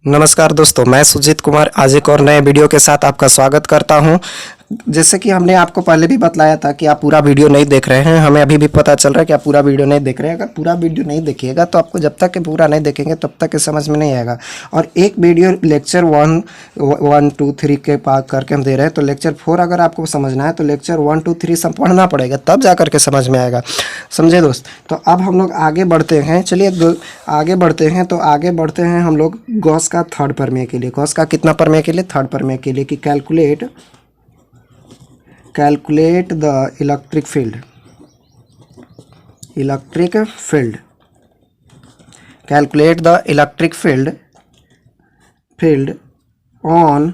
नमस्कार दोस्तों, मैं सुजीत कुमार आज एक और नए वीडियो के साथ आपका स्वागत करता हूं। जैसे कि हमने आपको पहले भी बतलाया था कि आप पूरा वीडियो नहीं देख रहे हैं। हमें अभी भी पता चल रहा है कि आप पूरा वीडियो नहीं देख रहे हैं। अगर पूरा वीडियो नहीं देखिएगा तो आपको जब तक कि पूरा नहीं देखेंगे तब तक के समझ में नहीं आएगा। और एक वीडियो लेक्चर 1, 2, 3 के पास करके हम दे रहे हैं, तो लेक्चर 4 अगर आपको समझना है तो लेक्चर 1, 2, 3 सब पढ़ना पड़ेगा, तब जा करके समझ में आएगा। समझे दोस्त? तो अब हम लोग आगे बढ़ते हैं। चलिए आगे बढ़ते हैं। तो आगे बढ़ते हैं हम लोग गॉस का थर्ड प्रमेय के लिए। गॉस का कितना प्रमेय के लिए? थर्ड प्रमेय के लिए कि calculate the electric field calculate the electric field on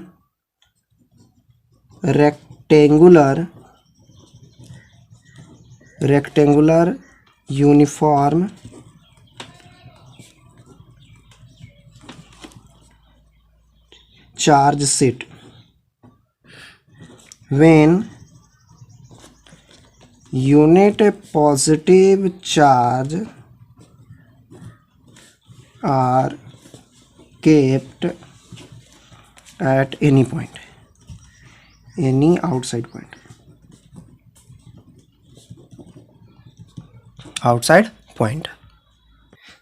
rectangular uniform charge sheet when unit positive charge are kept at any outside point।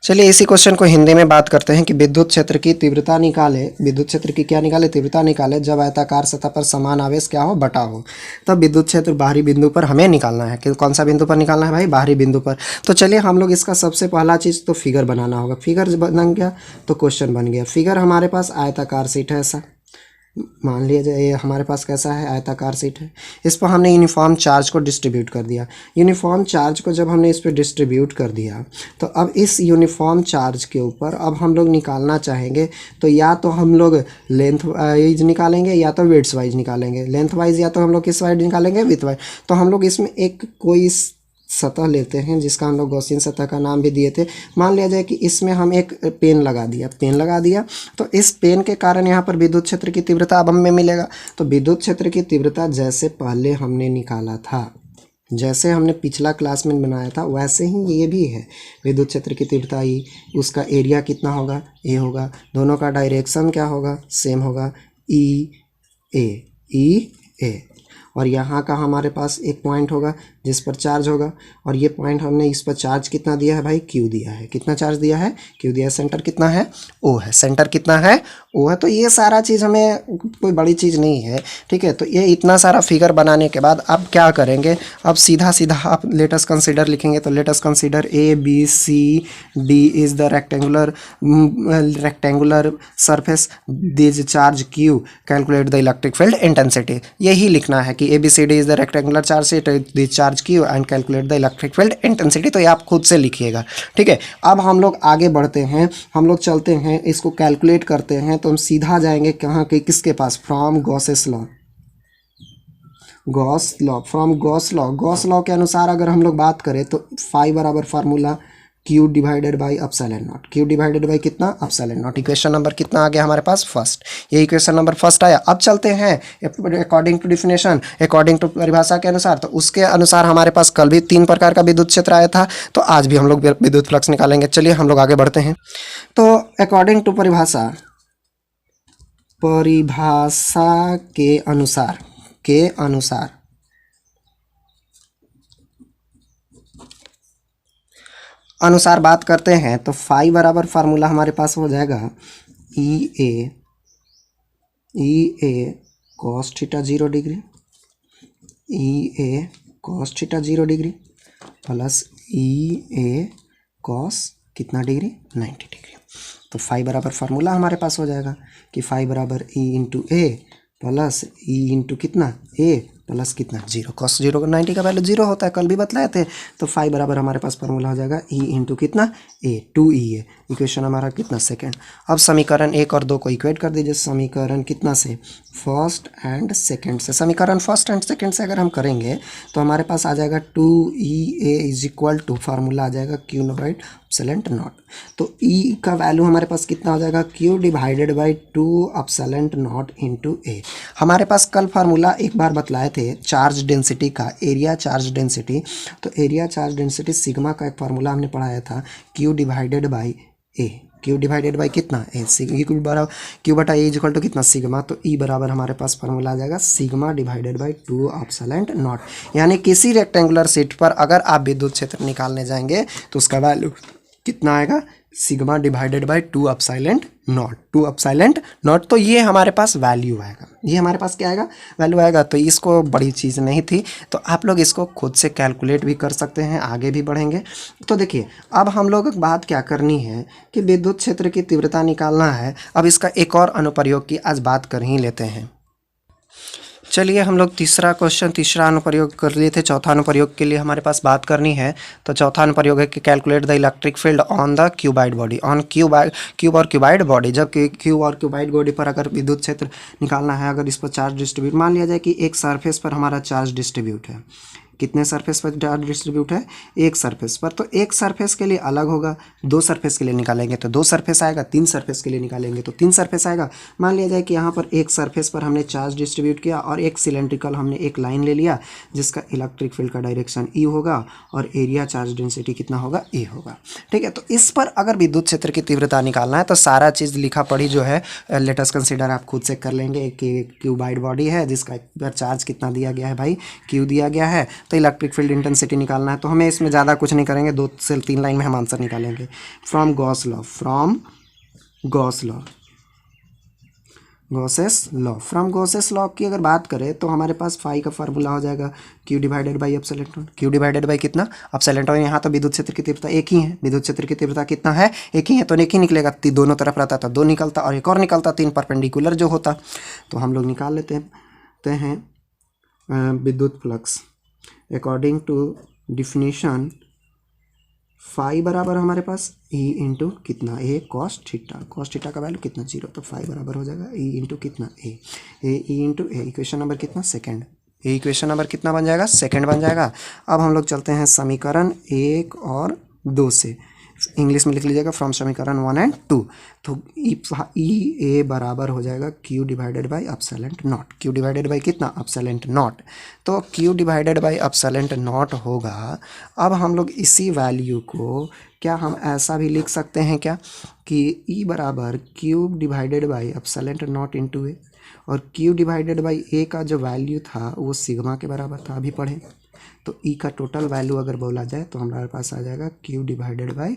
चलिए इसी क्वेश्चन को हिंदी में बात करते हैं कि विद्युत क्षेत्र की तीव्रता निकाले। विद्युत क्षेत्र की क्या निकाले? तीव्रता निकाले जब आयताकार सतह पर समान आवेश क्या हो? बटा हो। तब विद्युत क्षेत्र बाहरी बिंदु पर हमें निकालना है। कि कौन सा बिंदु पर निकालना है भाई? बाहरी बिंदु पर। तो चलिए हम लोग इसका सबसे पहला चीज़ तो फिगर बनाना होगा। फिगर बन गया तो क्वेश्चन बन गया। फिगर हमारे पास आयताकार शीट है। ऐसा मान लिया जाए ये हमारे पास कैसा है? आयताकार शीट है। इस पर हमने यूनिफॉर्म चार्ज को डिस्ट्रीब्यूट कर दिया। यूनिफॉर्म चार्ज को जब हमने इस पर डिस्ट्रीब्यूट कर दिया तो अब इस यूनिफॉर्म चार्ज के ऊपर अब हम लोग निकालना चाहेंगे तो या तो हम लोग लेंथ वाइज निकालेंगे या तो विड्थ वाइज निकालेंगे। लेंथ वाइज या तो हम लोग किस वाइज निकालेंगे? Width wise. तो हम लोग इसमें एक कोई सतह लेते हैं जिसका हम लोग गॉसियन सतह का नाम भी दिए थे। मान लिया जाए कि इसमें हम एक पेन लगा दिया तो इस पेन के कारण यहाँ पर विद्युत क्षेत्र की तीव्रता अब हमें मिलेगा। तो विद्युत क्षेत्र की तीव्रता जैसे पहले हमने निकाला था, जैसे हमने पिछला क्लास में बनाया था, वैसे ही ये भी है। विद्युत क्षेत्र की तीव्रता ई, उसका एरिया कितना होगा? ए होगा। दोनों का डायरेक्शन क्या होगा? सेम होगा, ई ए। और यहाँ का हमारे पास एक पॉइंट होगा जिस पर चार्ज होगा, और ये पॉइंट हमने इस पर चार्ज कितना दिया है भाई? क्यू दिया है। कितना चार्ज दिया है? क्यू दिया है। सेंटर कितना है? ओ है। सेंटर कितना है? ओ है। तो ये सारा चीज़ हमें कोई बड़ी चीज़ नहीं है, ठीक है। तो ये इतना सारा फिगर बनाने के बाद अब क्या करेंगे? अब सीधा आप लेट अस कंसीडर लिखेंगे तो let us consider ABCD is the rectangular surface this charge Q calculate the electric field intensity. यही लिखना है कि ABCD is the rectangular charge sheet this charge Q and calculate the electric field intensity. तो ये आप खुद से लिखिएगा, ठीक है। अब हम लोग आगे बढ़ते हैं, हम लोग चलते हैं, इसको कैलकुलेट करते हैं। तो हम सीधा जाएंगे कहाँ के? किसके पास? फ्रॉम गॉस लॉ के अनुसार अगर हम लोग बात करें तो फाई बराबर formula Q divided by epsilon naught. Q divided by कितना? Epsilon naught. इक्वेशन नंबर कितना आ गया हमारे पास? फर्स्ट। ये इक्वेशन नंबर फर्स्ट आया। अब चलते हैं according to definition, according to परिभाषा के अनुसार। तो उसके अनुसार हमारे पास कल भी 3 प्रकार का विद्युत क्षेत्र आया था, तो आज भी हम लोग विद्युत फ्लक्स निकालेंगे। चलिए हम लोग आगे बढ़ते हैं। तो अकॉर्डिंग टू परिभाषा के अनुसार बात करते हैं तो फाई बराबर फार्मूला हमारे पास हो जाएगा ई ए कॉस थीटा 0 डिग्री, ई ए कॉस थीटा 0 डिग्री प्लस ई ए कॉस कितना डिग्री? 90 डिग्री। तो फाई बराबर फार्मूला हमारे पास हो जाएगा कि फाई बराबर ई इंटू ए प्लस ई इंटू कितना? ए प्लस कितना? 0। कॉस 0 90 का वैल्यू 0 होता है, कल भी बतलाए थे। तो फाई बराबर हमारे पास फार्मूला हो जाएगा ई इंटू कितना? ए, 2EA। इक्वेशन हमारा कितना? सेकंड। अब समीकरण 1 और 2 को इक्वेट कर दीजिए। समीकरण कितना से? फर्स्ट एंड सेकंड से। समीकरण फर्स्ट एंड सेकंड से अगर हम करेंगे तो हमारे पास आ जाएगा 2EA is equal to formula आ जाएगा Q डिवाइड एप्सिलॉन नॉट। तो E का वैल्यू हमारे पास कितना हो जाएगा? Q divided by 2 epsilon naught into A. हमारे पास कल फार्मूला एक बार बतलाए थे चार्ज डेंसिटी का, एरिया चार्ज डेंसिटी। तो एरिया चार्ज डेंसिटी सिग्मा का एक फार्मूला हमने पढ़ाया था Q divided by A. Q divided by कितना ए, क्यू बटा ए इक्वल टू कितना सिग्मा, तो ई बराबर हमारे पास फॉर्मूला आ जाएगा sigma divided by 2 epsilon not. यानी किसी रेक्टेंगुलर शीट पर अगर आप विद्युत क्षेत्र निकालने जाएंगे तो उसका वैल्यू कितना आएगा, sigma divided by 2 epsilon not, 2 epsilon naught. तो ये हमारे पास वैल्यू आएगा, ये हमारे पास क्या आएगा, वैल्यू आएगा। तो इसको बड़ी चीज़ नहीं थी, तो आप लोग इसको खुद से कैलकुलेट भी कर सकते हैं, आगे भी बढ़ेंगे। तो देखिए अब हम लोग बात क्या करनी है कि विद्युत क्षेत्र की तीव्रता निकालना है। अब इसका एक और अनुप्रयोग की आज बात कर ही लेते हैं। चलिए हम लोग तीसरा अनुप्रयोग कर लिए थे, चौथा अनुप्रयोग के लिए हमारे पास बात करनी है। तो चौथा अनुप्रयोग है कि calculate the electric field on the cuboid body, on cube और क्यूबाइड बॉडी। जब क्यूब और क्यूबाइड बॉडी पर अगर विद्युत क्षेत्र निकालना है, अगर इस पर चार्ज डिस्ट्रीब्यूट, मान लिया जाए कि एक सरफेस पर हमारा चार्ज डिस्ट्रीब्यूट है, कितने सरफेस पर चार्ज डिस्ट्रीब्यूट है, एक सरफेस पर। तो एक सरफेस के लिए अलग होगा, दो सरफेस के लिए निकालेंगे तो दो सरफेस आएगा, तीन सरफेस के लिए निकालेंगे तो तीन सरफेस आएगा। मान लिया जाए कि यहाँ पर एक सरफेस पर हमने चार्ज डिस्ट्रीब्यूट किया और एक सिलेंड्रिकल हमने एक लाइन ले लिया जिसका इलेक्ट्रिक फील्ड का डायरेक्शन ई होगा और एरिया चार्ज डेंसिटी कितना होगा, ए होगा। ठीक है, तो इस पर अगर विद्युत क्षेत्र की तीव्रता निकालना है तो सारा चीज़ लिखा पढ़ी जो है लेट अस कंसीडर आप खुद से कर लेंगे कि क्यूबाइड बॉडी है जिसका चार्ज कितना दिया गया है भाई, क्यू दिया गया है। तो इलेक्ट्रिक फील्ड इंटेंसिटी निकालना है, तो हमें इसमें ज़्यादा कुछ नहीं करेंगे, 2 से 3 लाइन में हम आंसर निकालेंगे। From Gauss law, Gauss's law की अगर बात करें तो हमारे पास फाई का फार्मूला हो जाएगा Q divided by epsilon not, Q divided by कितना, एप्सिलॉन नॉट। यहाँ तो विद्युत क्षेत्र की तीव्रता एक ही है, विद्युत क्षेत्र की तीव्रता कितना है, एक ही है, तो एक ही निकलेगा। दोनों तरफ रहता था, 2 निकलता और एक और निकलता, 3 परपेंडिकुलर जो होता। तो हम लोग निकाल लेते हैं विद्युत flux according to definition. Phi बराबर हमारे पास ई इंटू कितना, ए कॉस थीटा का वैल्यू कितना, 0। तो फाई बराबर हो जाएगा ई इंटू कितना, ए ई इंटू ए। इक्वेशन नंबर कितना, सेकंड। ए इक्वेशन नंबर कितना बन जाएगा, सेकंड बन जाएगा। अब हम लोग चलते हैं समीकरण 1 और 2 से, इंग्लिश में लिख लीजिएगा फ्रॉम समीकरण 1 और 2। तो ई ए बराबर हो जाएगा Q divided by epsilon not, Q divided by कितना, एप्सिलॉन नॉट। तो Q divided by epsilon not होगा। अब हम लोग इसी वैल्यू को क्या हम ऐसा भी लिख सकते हैं क्या कि ई बराबर cube divided by epsilon naught into A, और क्यू डिवाइडेड बाई ए का जो वैल्यू था वो सिग्मा के बराबर था, अभी पढ़े। तो ई का टोटल वैल्यू अगर बोला जाए तो हमारे पास आ जाएगा Q divided by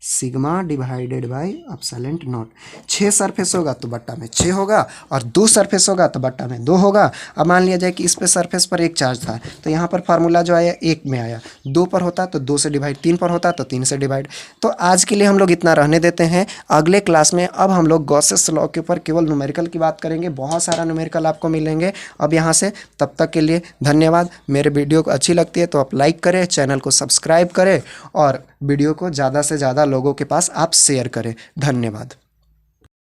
sigma divided by epsilon not. 6 surface होगा तो बट्टा में 6 होगा और 2 सरफेस होगा तो बट्टा में 2 होगा। अब मान लिया जाए कि इस पे सरफेस पर एक चार्ज था, तो यहाँ पर फार्मूला जो आया 1 में आया, 2 पर होता तो 2 से डिवाइड, 3 पर होता तो 3 से डिवाइड। तो आज के लिए हम लोग इतना रहने देते हैं। अगले क्लास में अब हम लोग गॉसेस लॉ के ऊपर केवल न्यूमेरिकल की बात करेंगे, बहुत सारा न्यूमेरिकल आपको मिलेंगे अब यहाँ से। तब तक के लिए धन्यवाद। मेरे वीडियो को अच्छी लगती है तो आप लाइक करें, चैनल को सब्सक्राइब करें और वीडियो को ज़्यादा से ज़्यादा लोगों के पास आप शेयर करें। धन्यवाद।